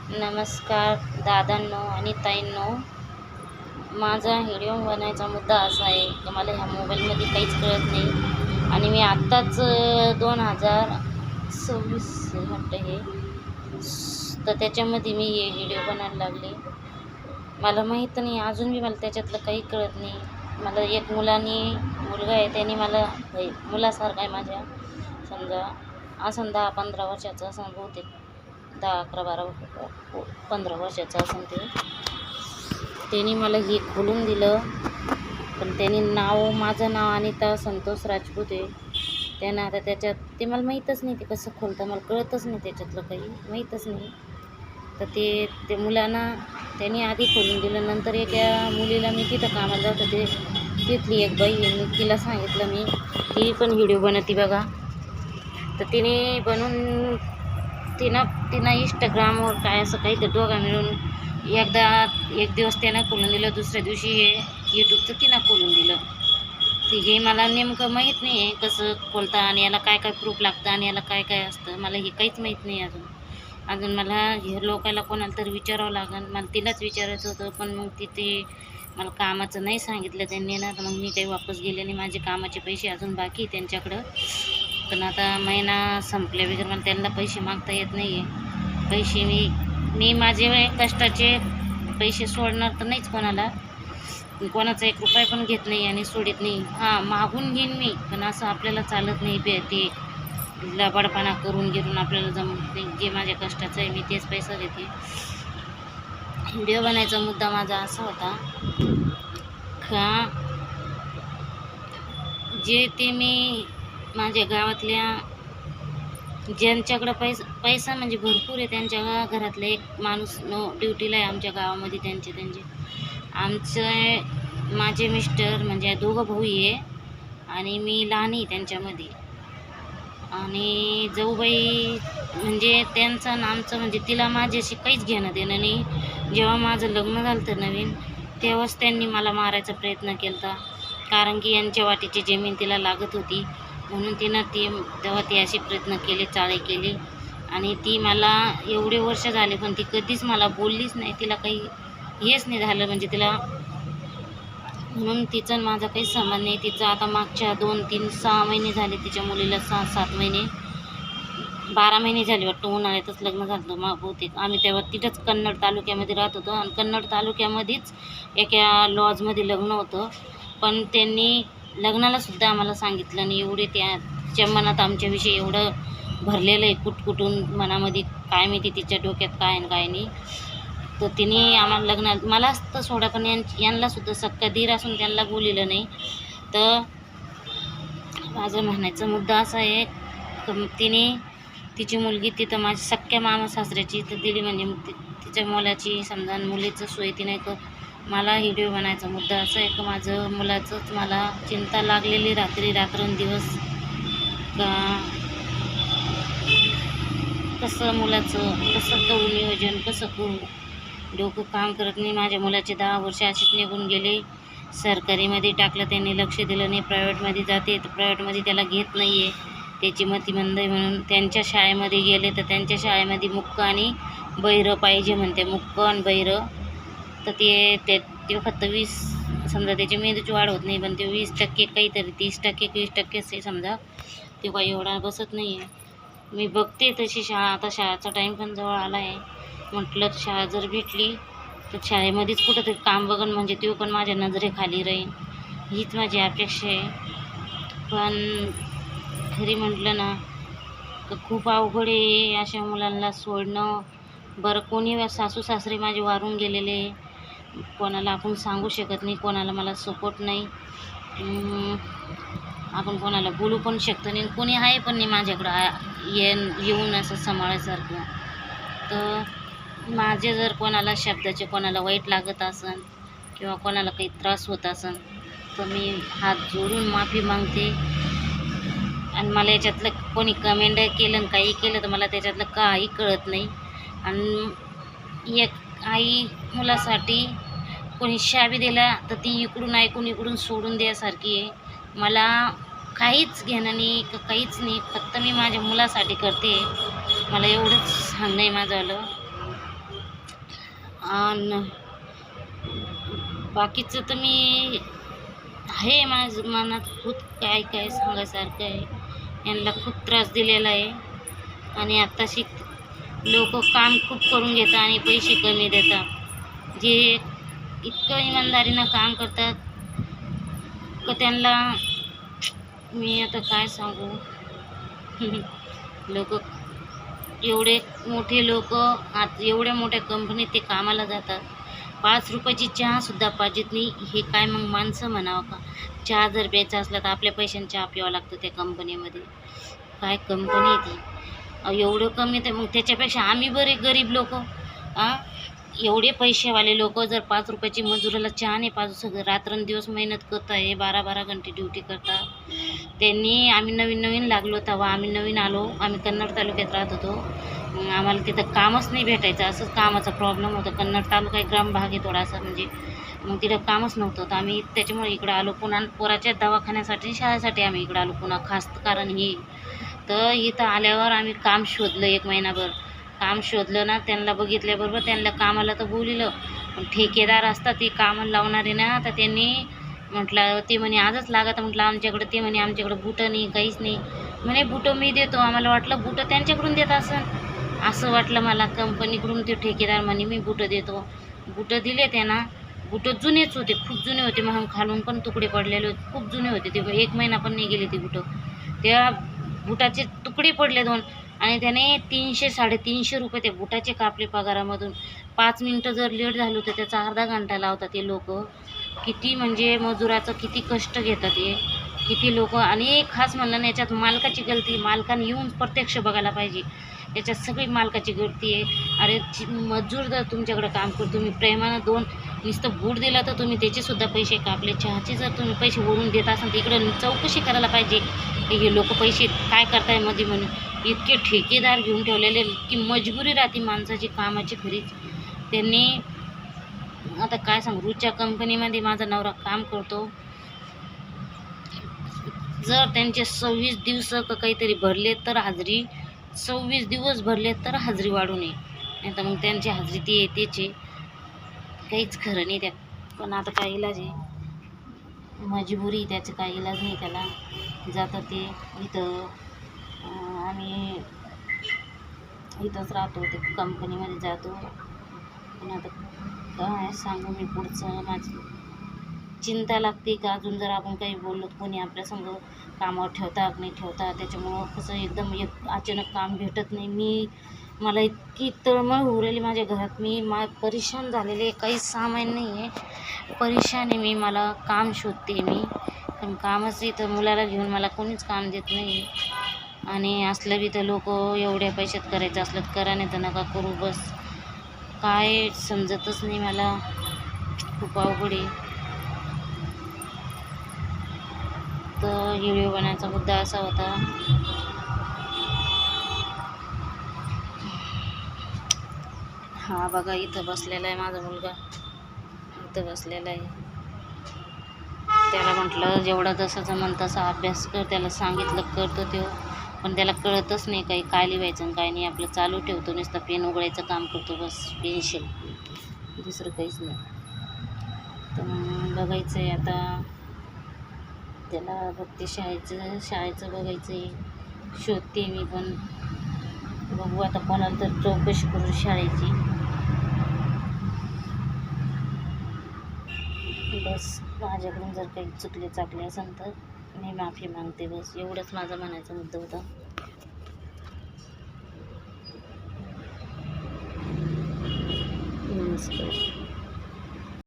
नमस्कार दादांनो आणि ताईंनो. माझा व्हिडिओ बनवायचा मुद्दा असा आहे की मला ह्या मोबाईलमध्ये काहीच कळत नाही आणि मी आत्ताच 2026 वाटतं हे, तर त्याच्यामध्ये मी हे व्हिडिओ बनायला लागले. मला माहीत नाही अजून बी मला त्याच्यातलं काही कळत नाही. मला एक मुलगा आहे, त्याने मला मुलासारखा आहे माझ्या, समजा असं 10-15 वर्षाचा असं बहुतेक, 10-11-12-15 वर्षाचा असं त्याने मला हे खोलून दिलं. पण त्याने माझं नाव अनिता संतोष राजपूत आहे. त्यानं आता त्याच्यात ते मला माहीतच नाही ते कसं खोलतं, मला कळतच नाही त्याच्यातलं काही, माहीतच नाही. तर ते मुलांना त्यांनी आधी खोलून दिलं. नंतर एका मुलीला मी तिथं कामाला जात होते, तिथली एक बाई आहे, मी तिला सांगितलं, मी ती पण व्हिडिओ बनवते बघा. तर तिने बनवून तिनं इंस्टाग्रामवर काय असं काही ते दोघा मिळून एक दिवस त्यानं खोलून दिलं, दुसऱ्या दिवशी हे यूट्यूबचं तिनं खोलून दिलं. हे मला नेमकं माहीत नाही आहे कसं खोलतं आणि याला काय काय प्रूफ लागतं आणि याला काय काय असतं, मला हे काहीच माहीत नाही. अजून मला हे लोकांना कोणाला तरी विचारावं लागेल. मला तिलाच विचारायचं होतं, पण मग तिथे मला कामाचं नाही सांगितलं त्यांनी ना, तर मग मी काही वापस गेले नाही. माझे कामाचे पैसे अजून बाकी त्यांच्याकडं, पण आता महिना संपल्या वगैरे मला त्यांना पैसे मागता येत नाही आहे. पैसे मी माझे कष्टाचे पैसे सोडणार तर नाहीच कोणाला, कोणाचा 1 रुपया पण घेत नाही आणि सोडित नाही. हां, मागून घेईन मी, पण असं आपल्याला चालत नाही. ते लबाडपणा करून आपल्याला जमत नाही. जे माझ्या कष्टाचं आहे मी तेच पैसा देते. व्हिडिओ बनायचा मुद्दा माझा असा होता का ते मी माझ्या गावातल्या ज्यांच्याकडं पैसा म्हणजे भरपूर आहे, त्यांच्या घरातला एक माणूस ड्युटीला आहे आमच्या गावामध्ये. माझे मिस्टर म्हणजे 2 भाऊ आहे आणि मी लहान आहे त्यांच्यामध्ये. आणि जाऊबाई म्हणजे त्यांचं आणि आमचं म्हणजे तिला माझ्याशी काहीच घेणं देणं नाही. जेव्हा माझं लग्न झालं तर नवीन, तेव्हाच त्यांनी मला मारायचा प्रयत्न केला, कारण की यांच्या वाटीची जमीन तिला लागत होती. म्हणून तेव्हा ती असे प्रयत्न केले, चाळे केले. आणि ती मला एवढे वर्ष झाले पण ती कधीच मला बोललीच नाही, तिला काही हेच नाही झालं म्हणजे तिला, म्हणून तिचं माझा काही संबंध नाही. तिचं आता मागच्या 2-3-6 महिने झाले, तिच्या मुलीला 6-7 महिने 12 महिने झाले वाटतं, उन्हाळ्यातच लग्न झालं मग बहुतेक. आम्ही तेव्हा तिथंच कन्नड तालुक्यामध्ये राहत होतो आणि कन्नड तालुक्यामध्येच एका लॉजमध्ये लग्न होतं. पण त्यांनी लग्नाला सुद्धा आम्हाला सांगितलं नाही. एवढे त्याच्या मनात आमच्याविषयी एवढं भरलेलं आहे, कुटकुटून मनामध्ये, काय माहिती तिच्या डोक्यात काय आणि काय नाही. तर तिने आम्हाला लग्नाला मला तर सोडा, पण यांना सुद्धा सक्का दीर असून त्यांना बोललेलं नाही. तर माझं म्हणायचा मुद्दा असा आहे की तिची मुलगी तिथं माझ्या सख्या मामा सासऱ्याची तर दिली, म्हणजे तिच्या मुलाची समजा मुलीचं सोय ती नाही. तर मला व्हिडिओ बनायचा मुद्दा असा आहे की माझं मुलाचंच मला चिंता लागलेली रात्रंदिवस, का कसं मुलाचं कसं करू, नियोजन कसं करू, डोकं काम करत नाही. माझ्या मुलाचे 10 वर्ष अशीच निघून गेले. सरकारीमध्ये टाकलं त्यांनी, लक्ष दिलं नाही. प्रायव्हेटमध्ये जाते तर प्रायव्हेटमध्ये त्याला घेत नाही आहे, त्याची मतिमंद आहे म्हणून. त्यांच्या शाळेमध्ये गेले तर त्यांच्या शाळेमध्ये मुक्क आणि बहिरं पाहिजे म्हणते, मुक्क आणि बहिरं. तर ते फक्त 20 समजा, त्याची मेंदूची वाढ होत नाही, पण ते 20% काहीतरी 30% 20% आहे समजा, ते काही एवढा बसत नाही आहे. मी बघते तशी शाळा, आता शाळेचा टाईम पण जवळ आला आहे. म्हटलं शाळा जर भेटली तर शाळेमध्येच कुठंतरी काम बघन, म्हणजे तो पण माझ्या नजरेखाली राहील, हीच माझी अपेक्षा आहे. पण खरी म्हटलं ना तर खूप अवघड आहे अशा मुलांना सोडणं. बरं, कोणी सासू सासरे माझे वारून गेलेले, कोणाला आपण सांगू शकत नाही, कोणाला मला सपोर्ट नाही, आपण कोणाला बोलू पण शकतो नाही, कोणी आहे पण नाही माझ्याकडं येऊन असं सांभाळायसारखं. तर माझे जर कोणाला शब्दाचे कोणाला वाईट लागत असेल किंवा कोणाला काही त्रास होत असेल तर मी हात जोडून माफी मागते. आणि मला याच्यातलं कोणी कमेंट केलं आणि काही केलं तर मला त्याच्यातलं काही कळत नाही. आणि एक आई मुलासाठी कोणी शाबी दिला तर ती इकडून ऐकून इकडून सोडून द्यासारखी आहे. मला काहीच घेणं नाही, काहीच नाही, फक्त मी माझ्या मुलासाठी करते. मला एवढंच सांगणं आहे माझं. आणि बाकीचं तर मी आहे माझं मनात खूप काय काय सांगायसारखं आहे. यांना खूप त्रास दिलेला आहे आणि आत्ताशी लोक काम खूप करून घेतात आणि पैसे कमी देतात. जे इतकं इमानदारीनं काम करतात का त्यांना मी आता काय सांगू. लोक एवढे मोठे लोक एवढ्या मोठ्या कंपनीत ते कामाला जातात. 5 रुपयाची चहासुद्धा पाहिजेत नाही. हे काय मग माणसं म्हणावं का? चहा जर प्यायचा असला तर आपल्या पैशांनी चहा प्यावं लागतं त्या कंपनीमध्ये. काय कंपनी आहे ती? एवढं कमी तर मग त्याच्यापेक्षा आम्ही बरे गरीब लोक. एवढे पैसेवाले लोक जर 5 रुपयाची मजुराला चहा नाही पाजू सगळं रात्रंदिवस मेहनत करत आहे. 12-12 घंटे ड्युटी करतात त्यांनी. आम्ही नवीन लागलो तेव्हा आम्ही नवीन आलो. आम्ही कन्नड तालुक्यात राहत होतो. मग आम्हाला तिथं कामच नाही भेटायचं. असंच कामाचा प्रॉब्लेम होता. कन्नड तालुका एक ग्राम भाग आहे थोडासा, म्हणजे मग तिथं कामच नव्हतं. तर आम्ही त्याच्यामुळे इकडं आलो. पुन्हा पोराच्या दवाखान्यासाठी शाळेसाठी आम्ही इकडं आलो पुन्हा खास कारण ही. तर इथं आल्यावर आम्ही काम शोधलं 1 महिनाभर. काम शोधलं ना, त्यांना बघितल्याबरोबर त्यांना कामाला तर बोलिलं. पण ठेकेदार असतात ते कामाला लावणारे ना, तर त्यांनी म्हटलं, ते म्हणे आजच लागत. म्हटलं आमच्याकडं. ते म्हणे आमच्याकडं बुटं नाही, काहीच नाही. म्हणे बुटं मी देतो. आम्हाला वाटलं बुटं त्यांच्याकडून देत असं वाटलं मला. कंपनीकडून ते ठेकेदार म्हणे मी बुटं देतो. बुटं दिले त्यांना. बुटं जुनेच होते, खूप जुने होते. मग खालून पण तुकडे पडलेले होते, खूप जुने होते ते. 1 महिना पण नाही गेले ते बुटं. त्या बुटाचे तुकडे पडले 2 आणि त्याने 300-350 रुपये ते बुटाचे कापले पगारामधून. 5 मिनटं जर लेट झालं तर त्याचा अर्धा घंटा लावतात ते लोक. किती म्हणजे मजुराचं किती कष्ट घेतात हे, किती लोक. आणि खास म्हणलं ना, याच्यात मालकाची गलती. मालकाने येऊन प्रत्यक्ष बघायला पाहिजे. याच्यात सगळी मालकाची गलती आहे. अरे मजूर जर तुमच्याकडे काम करतो, तुम्ही प्रेमानं 2 नुसतं बूट दिला तर तुम्ही त्याचेसुद्धा पैसे कापले. चहाचे जर तुम्ही पैसे वरून देत असाल तर इकडं चौकशी करायला पाहिजे की हे लोक पैसे काय करताय मध्ये म्हणून. इतके ठेकेदार घेऊन ठेवलेले. इतकी मजबुरी राहते माणसाची कामाची खरीच. त्यांनी आता काय सांगू. रुच्या कंपनीमध्ये माझा नवरा काम करतो. जर त्यांचे 26 दिवस काहीतरी भरले तर हाजरी, 26 दिवस भरले तर हाजरी वाढू नये. नाही तर मग त्यांची हाजरी ती येतेच. काहीच खरं नाही त्या. पण आता काय इलाज आहे, मजबुरी. त्याचं काही इलाज नाही त्याला. जातं ते इथं. आम्ही इथंच राहतो, ते कंपनीमध्ये जातो. पण आता काय सांगू मी पुढचं. माझी चिंता लागते का अजून जर आपण काही बोललो तर कोणी आपल्यासंग कामावर ठेवता की नाही ठेवता. त्याच्यामुळं कसं एकदम अचानक काम भेटत नाही. मला इतकी तळमळ होऊ राहिली माझ्या घरात. परेशान झालेले. काही सामान नाही आहे, परेशान आहे मी. मला काम शोधते मी, पण कामच इथं मुलाला घेऊन मला कोणीच काम देत नाही. आणि असलं बी तर लोक एवढ्या पैशात करायचं असलं तर करा, नाही तर नका करू. बस काय समजतच नाही मला. खूप अवघड आहे. तर व्हिडिओ बनवायचा मुद्दा असा होता. हा बघा, इथं बसलेला आहे माझा मुलगा. इथं बसलेला आहे. त्याला म्हटलं जेवढा जसं जमन तसा अभ्यास कर. त्याला सांगितलं करतो तो, पण त्याला कळतच नाही काही. काय लिहायचं आणि काय नाही. आपलं चालू ठेवतो, नुसतं पेन उघडायचं काम करतो बस. पेन्शिल, दुसरं काहीच नाही. तर मग बघायचं आहे आता त्याला. बघते शाळेचं बघायचं आहे. शोधते मी पण. बघू आता कोणाला तर चौकशी करू शाळेची. बस माझ्याकडून जर काही चुकले चाकले असेल तर मी माफी मागते. बस एवढंच माझा म्हणायचा मुद्दा होता. नमस्कार.